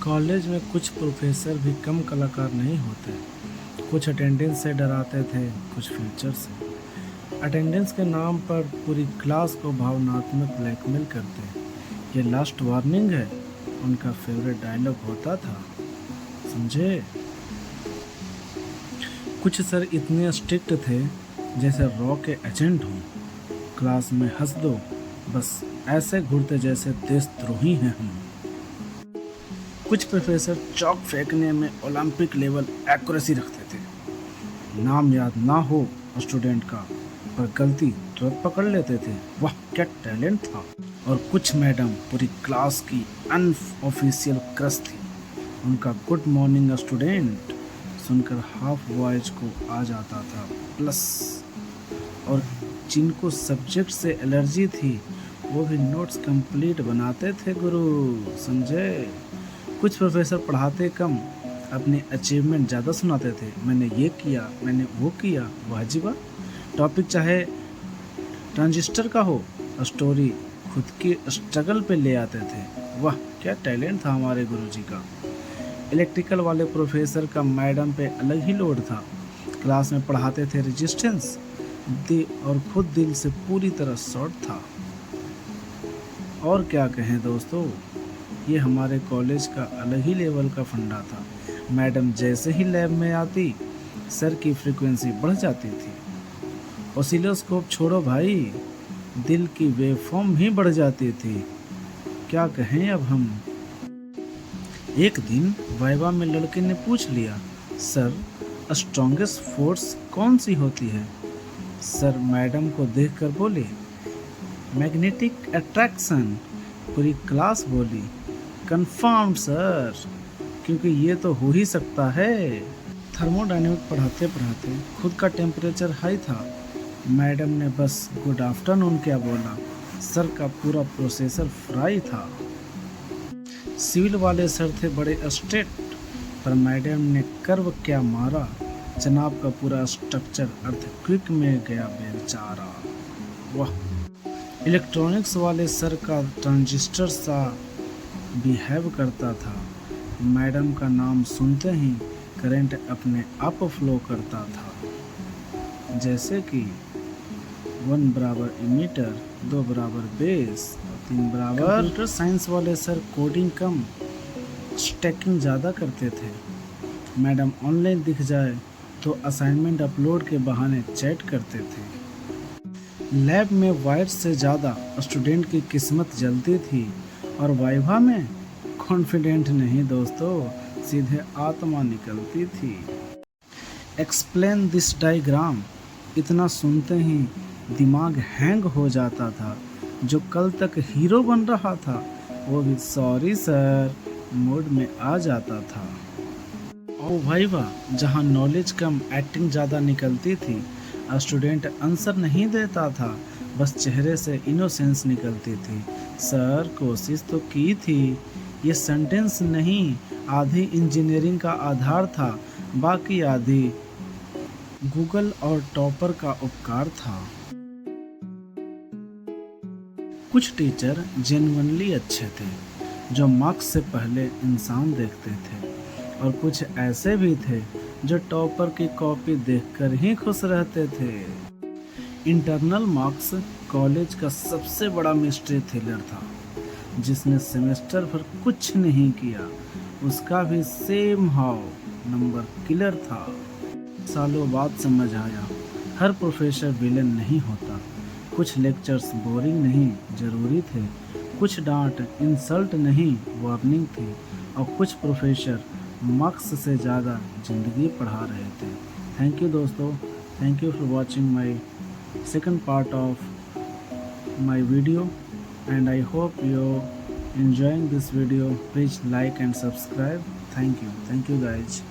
College में कुछ professor भी कम कलाकार नहीं होते। कुछ अटेंडेंस से डराते थे, कुछ फ्यूचर से। अटेंडेंस के नाम पर पूरी क्लास को भावनात्मक ब्लैकमेल करते। ये लास्ट वार्निंग है, उनका फेवरेट डायलॉग होता था, समझे। कुछ सर इतने स्ट्रिक्ट थे जैसे रॉ के एजेंट हों। क्लास में हंस दो, बस ऐसे घूरते जैसे देशद्रोही हैं हम। कुछ प्रोफेसर चौक फेंकने में ओलंपिक लेवल एक्यूरेसी रखते थे। नाम याद ना हो स्टूडेंट का, पर गलती तुरंत पकड़ लेते थे। वाह क्या टैलेंट था। और कुछ मैडम पूरी क्लास की अनऑफिशियल क्रश थी। उनका गुड मॉर्निंग स्टूडेंट सुनकर हाफ वॉइस को आ जाता था प्लस। और जिनको सब्जेक्ट से एलर्जी थी वो भी नोट्स कंप्लीट बनाते थे गुरु, समझे। कुछ प्रोफेसर पढ़ाते कम, अपने अचीवमेंट ज़्यादा सुनाते थे। मैंने ये किया, मैंने वो किया, वाह जी वाह। टॉपिक चाहे ट्रांजिस्टर का हो, स्टोरी खुद की स्ट्रगल पे ले आते थे। वाह क्या टैलेंट था हमारे गुरुजी का। इलेक्ट्रिकल वाले प्रोफेसर का मैडम पे अलग ही लोड था। क्लास में पढ़ाते थे रेजिस्टेंस और खुद दिल से पूरी तरह शॉर्ट था। और क्या कहें दोस्तों, ये हमारे कॉलेज का अलग ही लेवल का फंडा था। मैडम जैसे ही लैब में आती, सर की फ्रीक्वेंसी बढ़ जाती थी। ऑसिलोस्कोप छोड़ो भाई, दिल की वेवफॉर्म भी बढ़ जाती थी। क्या कहें अब हम। एक दिन वाइवा में लड़के ने पूछ लिया, सर स्ट्रॉन्गेस्ट फोर्स कौन सी होती है। सर मैडम को देखकर बोले, मैग्नेटिक अट्रैक्शन। पूरी क्लास बोली, कंफर्म सर, क्योंकि ये तो हो ही सकता है। थर्मोडायनेमिक पढ़ाते पढ़ाते खुद का टेम्परेचर हाई था। मैडम ने बस गुड आफ्टरनून क्या बोला, सर का पूरा प्रोसेसर फ्राई था। सिविल वाले सर थे बड़े स्ट्रिक्ट, पर मैडम ने कर्व क्या मारा, जनाब का पूरा स्ट्रक्चर अर्थक्वेक में गया बेचारा। वाह। इलेक्ट्रॉनिक्स वाले सर का ट्रांजिस्टर सा बिहेव करता था। मैडम का नाम सुनते ही करंट अपने आप फ्लो करता था, जैसे कि 1 बराबर इमीटर, 2 बराबर बेस, 3 बराबर। कंप्यूटर साइंस वाले सर कोडिंग कम स्टैकिंग ज़्यादा करते थे। मैडम ऑनलाइन दिख जाए तो असाइनमेंट अपलोड के बहाने चैट करते थे। लैब में वाइट्स से ज़्यादा स्टूडेंट की किस्मत जलती थी। और वाइवा में कॉन्फिडेंट नहीं दोस्तों, सीधे आत्मा निकलती थी। एक्सप्लेन दिस डायग्राम, इतना सुनते ही दिमाग हैंग हो जाता था। जो कल तक हीरो बन रहा था वो भी सॉरी सर मोड में आ जाता था। और वाइवा जहाँ नॉलेज कम एक्टिंग ज़्यादा निकलती थी, स्टूडेंट आंसर नहीं देता था, बस चेहरे से इनोसेंस निकलती थी। सर कोशिश तो की थी, ये सेंटेंस नहीं, आधी इंजीनियरिंग का आधार था, बाकी आधी गूगल और टॉपर का उपकार था। कुछ टीचर जेन्युइनली अच्छे थे, जो मार्क्स से पहले इंसान देखते थे। और कुछ ऐसे भी थे जो टॉपर की कॉपी देखकर ही खुश रहते थे। इंटरनल मार्क्स कॉलेज का सबसे बड़ा मिस्ट्री थ्रिलर था। जिसने सेमेस्टर भर कुछ नहीं किया, उसका भी सेम हाउ नंबर किलर था। सालों बाद समझ आया, हर प्रोफेसर विलेन नहीं होता। कुछ लेक्चर्स बोरिंग नहीं, जरूरी थे। कुछ डांट इंसल्ट नहीं, वार्निंग थी। और कुछ प्रोफेसर मार्क्स से ज़्यादा ज़िंदगी पढ़ा रहे थे। थैंक यू दोस्तों, thank you for watching my second part of my video and I hope you're enjoying this video. Please like and subscribe. Thank you guys.